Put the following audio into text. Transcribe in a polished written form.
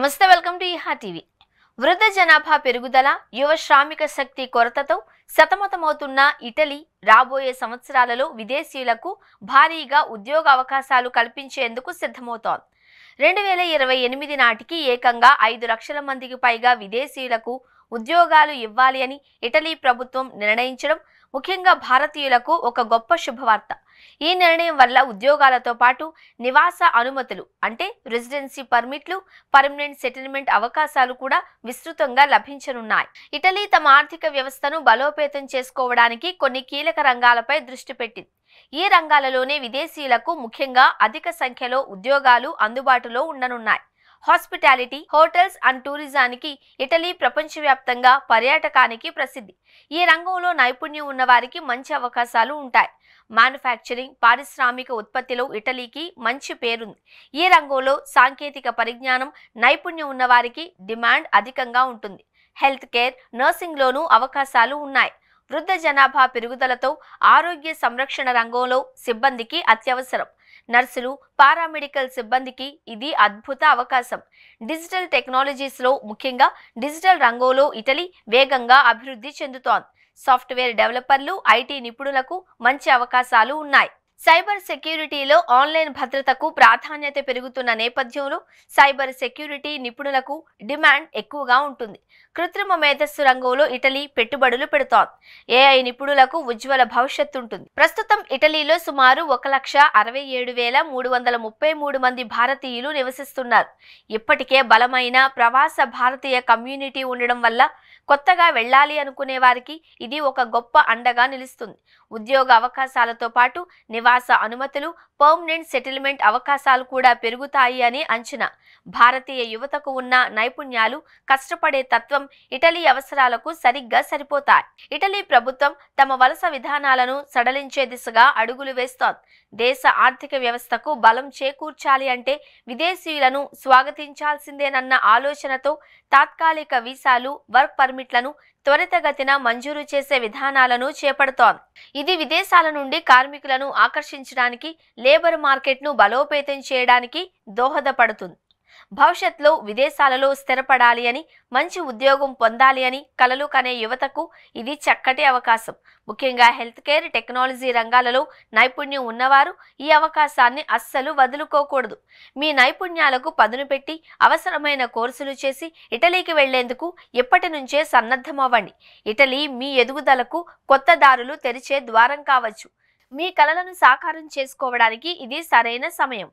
నమస్తే, welcome to ఇహా TV. వృద్ధ జనాభా పెరుగుదల, యువ శ్రామిక శక్తి కొరతతో సతమతమవుతున్న ఇటలీ రాబోయే సంవత్సరాలలో విదేశీయులకు భారీగా ఉద్యోగ అవకాశాలు కల్పించేందుకు సిద్ధమవుతోంది. 2028 నాటికి ఏకంగా 5 లక్షల మందికి పైగా విదేశీయులకు ఉద్యోగాలు ఇవ్వాలి అని ఇటలీ ప్రభుత్వం నిర్ణయించడం ముఖ్యంగా భారతీయులకు ఒక గొప్ప శుభవార్త. ఈ నిర్ణయం వల్ల ఉద్యోగాలతో పాటు నివాస అనుమతులు అంటే రెసిడెన్సీ పర్మిట్లు, పర్మనెంట్ సెటిల్మెంట్ అవకాశాలు కూడా విస్తృతంగా లభించనున్నాయి. ఇటలీ తమ ఆర్థిక వ్యవస్థను బలోపేతం చేసుకోవడానికి కొన్ని కీలక రంగాలపై దృష్టి పెట్టింది. ఈ రంగాలలోనే విదేశీయులకు ముఖ్యంగా అధిక సంఖ్యలో ఉద్యోగాలు అందుబాటులో ఉండనున్నాయి. హాస్పిటాలిటీ, హోటల్స్ అండ్ టూరిజానికి ఇటలీ ప్రపంచవ్యాప్తంగా పర్యాటకానికి ప్రసిద్ధి. ఈ రంగంలో నైపుణ్యం ఉన్న వారికి మంచి అవకాశాలు ఉంటాయి. మ్యానుఫ్యాక్చరింగ్, పారిశ్రామిక ఉత్పత్తిలో ఇటలీకి మంచి పేరుంది. ఈ రంగంలో సాంకేతిక పరిజ్ఞానం, నైపుణ్యం ఉన్న వారికి డిమాండ్ అధికంగా ఉంటుంది. హెల్త్ కేర్, నర్సింగ్లోనూ అవకాశాలు ఉన్నాయి. వృద్ధ జనాభా పెరుగుదలతో ఆరోగ్య సంరక్షణ రంగంలో సిబ్బందికి అత్యవసరం. నర్సులు, పారామెడికల్ సిబ్బందికి ఇది అద్భుత అవకాశం. డిజిటల్ టెక్నాలజీస్లో ముఖ్యంగా డిజిటల్ రంగంలో ఇటలీ వేగంగా అభివృద్ధి చెందుతోంది. సాఫ్ట్వేర్ డెవలపర్లు, ఐటీ నిపుణులకు మంచి అవకాశాలు ఉన్నాయి. సైబర్ సెక్యూరిటీలో ఆన్లైన్ భద్రతకు ప్రాధాన్యత పెరుగుతున్న నేపథ్యంలో సైబర్ సెక్యూరిటీ నిపుణులకు డిమాండ్ ఎక్కువగా ఉంటుంది. కృత్రిమ మేధస్సు రంగంలో ఇటలీ పెట్టుబడులు పెడుతోంది. ఏఐ నిపుణులకు ఉజ్వల భవిష్యత్తు ఉంటుంది. ప్రస్తుతం ఇటలీలో సుమారు 1,67,333 మంది భారతీయులు నివసిస్తున్నారు. ఇప్పటికే బలమైన ప్రవాస భారతీయ కమ్యూనిటీ ఉండడం వల్ల కొత్తగా వెళ్ళాలి అనుకునే వారికి ఇది ఒక గొప్ప అండగా నిలుస్తుంది. ఉద్యోగ అవకాశాలతో పాటు నివాస అనుమతులు, పర్మనెంట్ సెటిల్మెంట్ అవకాశాలు కూడా పెరుగుతాయి అని అంచనా. భారతీయ యువతకు ఉన్న నైపుణ్యాలు, కష్టపడే తత్వం ఇటలీ అవసరాలకు సరిగ్గా సరిపోతాయి. ఇటలీ ప్రభుత్వం తమ వలస విధానాలను సడలించే దిశగా అడుగులు వేస్తోంది. దేశ ఆర్థిక వ్యవస్థకు బలం చేకూర్చాలి అంటే విదేశీయులను స్వాగతించాల్సిందేనన్న ఆలోచనతో తాత్కాలిక వీసాలు, వర్క్ పర్మిట్లను త్వరితగతిన మంజూరు చేసే విధానాలను చేపడుతోంది. ఇది విదేశాల నుండి కార్మికులను ఆకర్షించడానికి, లేబర్ మార్కెట్ను బలోపేతం చేయడానికి దోహదపడుతుంది. భవిష్యత్తులో విదేశాలలో స్థిరపడాలి అని, మంచి ఉద్యోగం పొందాలి అని కలలు కనే యువతకు ఇది చక్కటి అవకాశం. ముఖ్యంగా హెల్త్ కేర్, టెక్నాలజీ రంగాలలో నైపుణ్యం ఉన్నవారు ఈ అవకాశాన్ని అస్సలు వదులుకోకూడదు. మీ నైపుణ్యాలకు పదును పెట్టి అవసరమైన కోర్సులు చేసి ఇటలీకి వెళ్లేందుకు ఇప్పటి నుంచే సన్నద్ధమవ్వండి. ఇటలీ మీ ఎదుగుదలకు కొత్త దారులు తెరిచే ద్వారం కావచ్చు. మీ కలలను సాకారం చేసుకోవడానికి ఇది సరైన సమయం.